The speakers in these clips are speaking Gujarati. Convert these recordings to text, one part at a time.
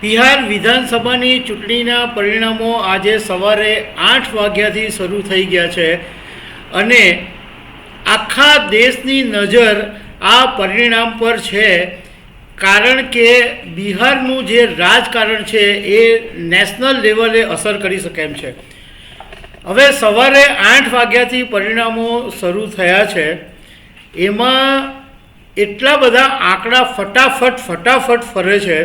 બિહાર વિધાનસભાની ચૂંટણીના પરિણામો આજે સવારે 8 વાગ્યાથી શરૂ થઈ ગયા છે અને આખા દેશની નજર આ પરિણામ પર છે, કારણ કે બિહારનું જે રાજકારણ છે એ નેશનલ લેવલે અસર કરી શકે એમ છે. હવે સવારે 8 વાગ્યાથી પરિણામો શરૂ થયા છે. એમાં એટલા બધા આંકડા ફટાફટ ફરે છે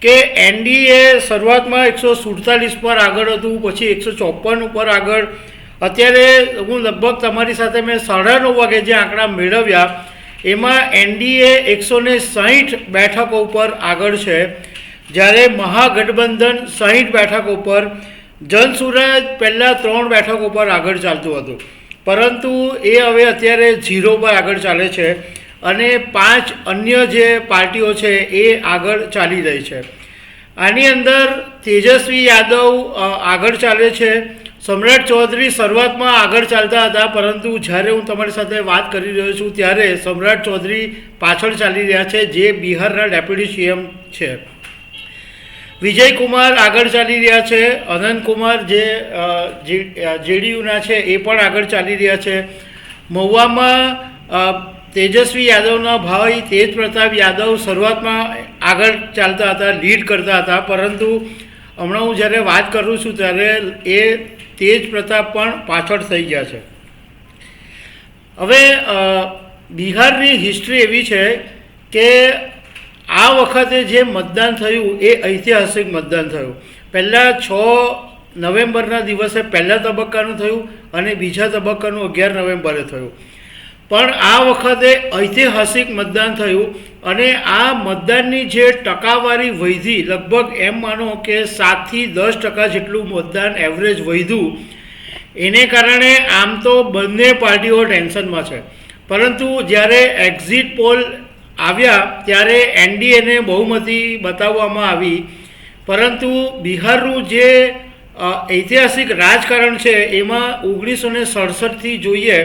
કે એનડીએ શરૂઆતમાં 147 પર આગળ હતું, પછી 154 ઉપર આગળ. અત્યારે હું લગભગ તમારી સાથે મેં 9:30 વાગે જે આંકડા મેળવ્યા એમાં એનડીએ 160 બેઠકો ઉપર આગળ છે, જ્યારે મહાગઠબંધન 60 બેઠકો પર, જનસુરાજ પહેલાં 3 બેઠકો પર આગળ ચાલતું હતું, પરંતુ એ હવે અત્યારે 0 પર આગળ ચાલે છે અને 5 અન્ય જે પાર્ટીઓ છે એ આગળ ચાલી રહી છે. આની અંદર તેજસ્વી યાદવ આગળ ચાલે છે. સમ્રાટ ચૌધરી શરૂઆતમાં આગળ ચાલતા હતા, પરંતુ જ્યારે હું તમારી સાથે વાત કરી રહ્યો છું ત્યારે સમ્રાટ ચૌધરી પાછળ ચાલી રહ્યા છે, જે બિહારના ડેપ્યુટી સીએમ છે. વિજય કુમાર આગળ ચાલી રહ્યા છે. અનંત કુમાર જે જેડીયુના છે એ પણ આગળ ચાલી રહ્યા છે. મહુવામાં તેજસ્વી યાદવના ભાઈ તેજ પ્રતાપ યાદવ શરૂઆતમાં આગળ ચાલતા હતા, લીડ કરતા હતા, પરંતુ હમણાં હું જ્યારે વાત કરું છું ત્યારે એ તેજ પ્રતાપ પણ પાછળ થઈ ગયા છે. હવે બિહારની હિસ્ટ્રી એવી છે કે આ વખતે જે મતદાન થયું એ ઐતિહાસિક મતદાન થયું. પહેલાં 6 નવેમ્બરના દિવસે પહેલા તબક્કાનું થયું અને બીજા તબક્કાનું 11 નવેમ્બરે થયું. પણ આ વખતે ઐતિહાસિક મતદાન થયું અને આ મતદાનની જે ટકાવારી વધી, લગભગ એમ માનો કે 7થી 10% જેટલું મતદાન એવરેજ વધ્યું. એને કારણે આમ તો બંને પાર્ટીઓ ટેન્શનમાં છે, પરંતુ જ્યારે એક્ઝિટ પોલ આવ્યા ત્યારે એનડીએને બહુમતી બતાવવામાં આવી, પરંતુ બિહારનું જે ઐતિહાસિક રાજકારણ છે એમાં 1967થી જોઈએ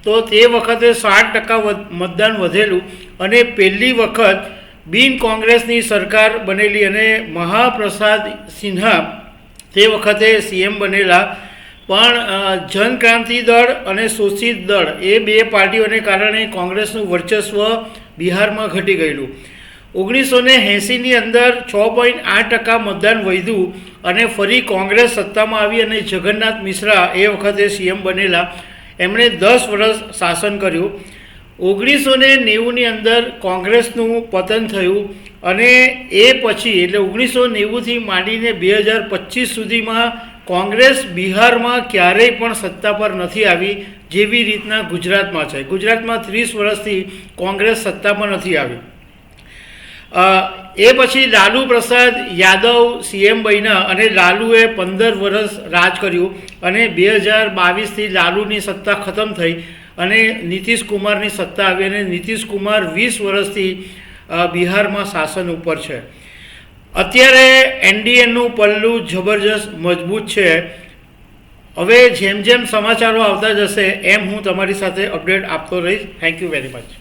તો તે વખતે 60% મતદાન વધેલું અને પહેલી વખત બિન કોંગ્રેસની સરકાર બનેલી અને મહાપ્રસાદ સિન્હા તે વખતે સીએમ બનેલા. પણ જનક્રાંતિ દળ અને શોષિત દળ એ બે પાર્ટીઓને કારણે કોંગ્રેસનું વર્ચસ્વ બિહારમાં ઘટી ગયેલું. 1980ની અંદર 6.8% મતદાન વધ્યું અને ફરી કોંગ્રેસ સત્તામાં આવી અને જગન્નાથ મિશ્રા એ વખતે સીએમ બનેલા. એમણે 10 વર્ષ શાસન કર્યું. 1990ની અંદર કોંગ્રેસનું પતન થયું અને એ પછી એટલે 1990થી માંડીને 2025 સુધીમાં કોંગ્રેસ બિહારમાં ક્યારેય પણ સત્તા પર નથી આવી, જેવી રીતના ગુજરાતમાં છે. ગુજરાતમાં 30 વર્ષથી કોંગ્રેસ સત્તામાં નથી આવી. એ પછી લાલુ પ્રસાદ યાદવ સીએમ બન્યા અને લાલુએ 15 વર્ષ રાજ કર્યું અને 2022થી લાલુની સત્તા ખતમ થઈ અને નીતિશ કુમારની સત્તા આવી અને નીતિશ કુમાર 20 વર્ષથી બિહારમાં શાસન ઉપર છે. અત્યારે એનડીએનું પલ્લું જબરજસ્ત મજબૂત છે. હવે જેમ જેમ સમાચારો આવતા જશે એમ હું તમારી સાથે અપડેટ આપતો રહીશ. Thank you very much.